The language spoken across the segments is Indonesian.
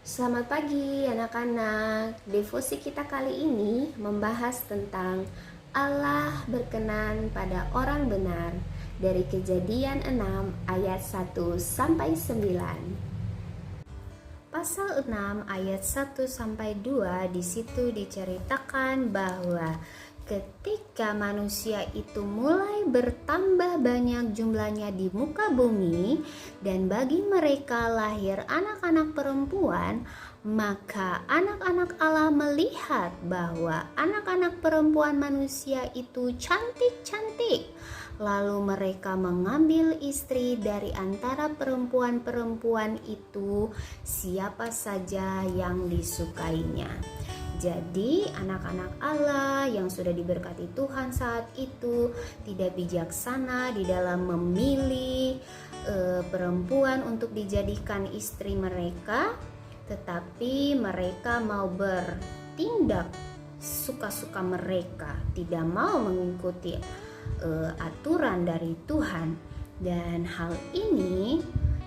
Selamat pagi anak-anak. Devosi kita kali ini membahas tentang Allah berkenan pada orang benar dari Kejadian 6 ayat 1 sampai 9. Pasal 6 ayat 1 sampai 2 di situ diceritakan bahwa ketika manusia itu mulai bertambah banyak jumlahnya di muka bumi dan bagi mereka lahir anak-anak perempuan, maka anak-anak Allah melihat bahwa anak-anak perempuan manusia itu cantik-cantik. Lalu mereka mengambil istri dari antara perempuan-perempuan itu, siapa saja yang disukainya. Jadi anak-anak Allah yang sudah diberkati Tuhan saat itu tidak bijaksana di dalam memilih perempuan untuk dijadikan istri mereka, tetapi mereka mau bertindak suka-suka mereka, tidak mau mengikuti aturan dari Tuhan, dan hal ini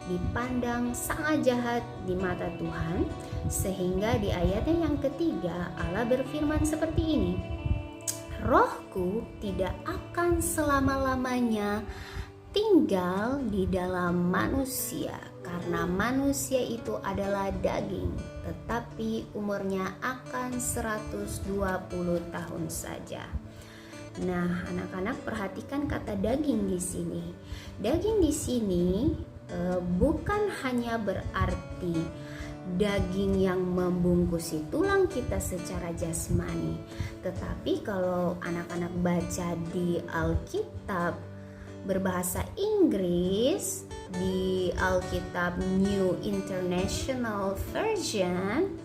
dipandang sangat jahat di mata Tuhan, sehingga di ayatnya yang ketiga Allah berfirman seperti ini, Rohku tidak akan selama-lamanya tinggal di dalam manusia, karena manusia itu adalah daging, tetapi umurnya akan 120 tahun saja. Nah, anak-anak perhatikan kata daging di sini. Daging di sini bukan hanya berarti daging yang membungkusi tulang kita secara jasmani, tetapi kalau anak-anak baca di Alkitab berbahasa Inggris, di Alkitab New International Version,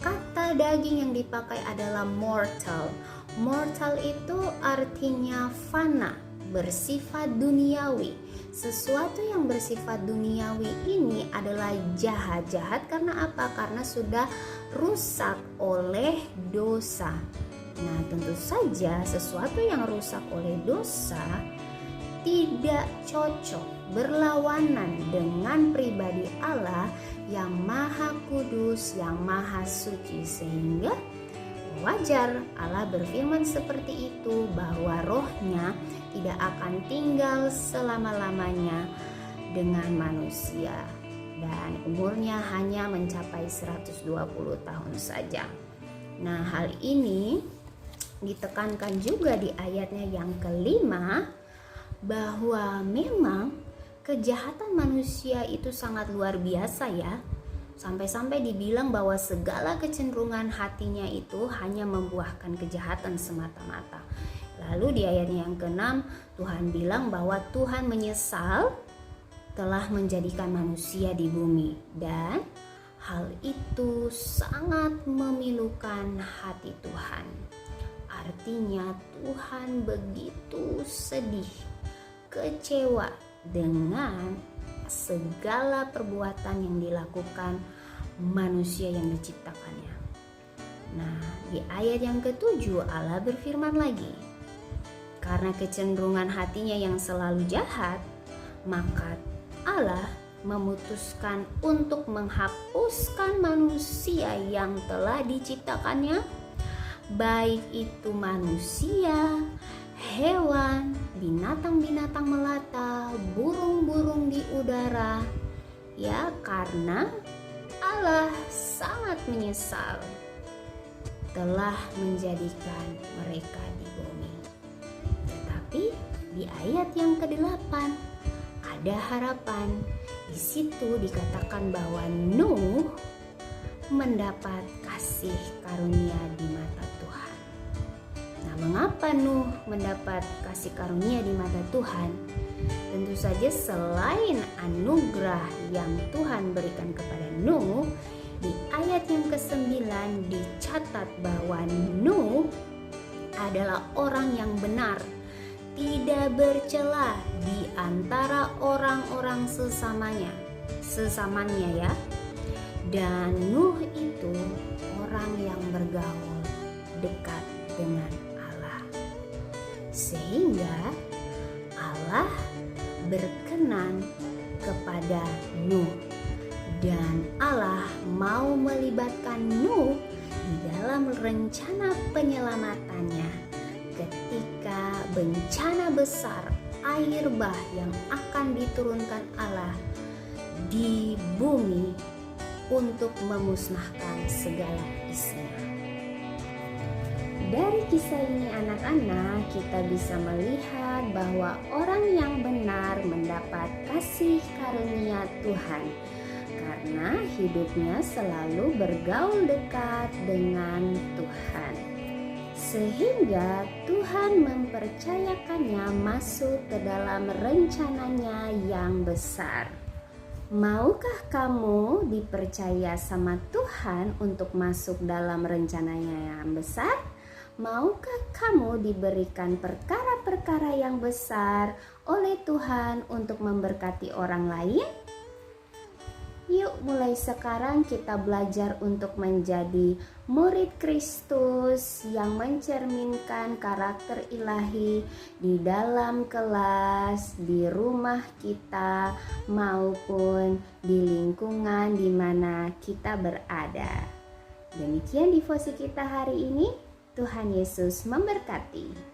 kata daging yang dipakai adalah mortal. Mortal itu artinya fana, bersifat duniawi. Sesuatu yang bersifat duniawi ini adalah jahat karena apa? Karena sudah rusak oleh dosa. Nah, tentu saja sesuatu yang rusak oleh dosa tidak cocok, berlawanan dengan pribadi Allah yang maha kudus, yang maha suci, sehingga wajar Allah berfirman seperti itu, bahwa rohnya tidak akan tinggal selama-lamanya dengan manusia dan umurnya hanya mencapai 120 tahun saja. Nah, hal ini ditekankan juga di ayatnya yang kelima, bahwa memang kejahatan manusia itu sangat luar biasa ya. Sampai-sampai dibilang bahwa segala kecenderungan hatinya itu hanya membuahkan kejahatan semata-mata. Lalu di ayatnya yang ke-6 Tuhan bilang bahwa Tuhan menyesal telah menjadikan manusia di bumi, dan hal itu sangat memilukan hati Tuhan. Artinya Tuhan begitu sedih, kecewa dengan segala perbuatan yang dilakukan manusia yang diciptakannya. Nah, di ayat yang ke-7 Allah berfirman lagi, karena kecenderungan hatinya yang selalu jahat, maka Allah memutuskan untuk menghapuskan manusia yang telah diciptakannya, baik itu manusia, hewan, binatang-binatang melata, burung-burung di udara, ya, karena Allah sangat menyesal telah menjadikan mereka di bumi. Tetapi di ayat yang ke-8 ada harapan. Di situ dikatakan bahwa Nuh mendapat kasih karunia di mata Tuhan. Nah, mengapa Nuh mendapat kasih karunia di mata Tuhan? Tentu saja selain anugerah yang Tuhan berikan kepada Nuh, di ayat yang ke-9 dicatat bahwa Nuh adalah orang yang benar, tidak bercela di antara orang-orang sesamanya ya. Dan Nuh itu orang yang bergaul dekat dengan Allah, sehingga Allah berkenan kepada Nuh Dan Allah mau melibatkan Nuh di dalam rencana penyelamatannya ketika bencana besar air bah yang akan diturunkan Allah di bumi untuk memusnahkan segala isinya. Dari kisah ini anak-anak, kita bisa melihat bahwa orang yang benar mendapat kasih karunia Tuhan karena hidupnya selalu bergaul dekat dengan Tuhan, sehingga Tuhan mempercayakannya masuk ke dalam rencananya yang besar. Maukah kamu dipercaya sama Tuhan untuk masuk dalam rencananya yang besar? Maukah kamu diberikan perkara-perkara yang besar oleh Tuhan untuk memberkati orang lain? Yuk, mulai sekarang kita belajar untuk menjadi murid Kristus yang mencerminkan karakter ilahi di dalam kelas, di rumah kita, maupun di lingkungan di mana kita berada. Demikian devosi kita hari ini. Tuhan Yesus memberkati.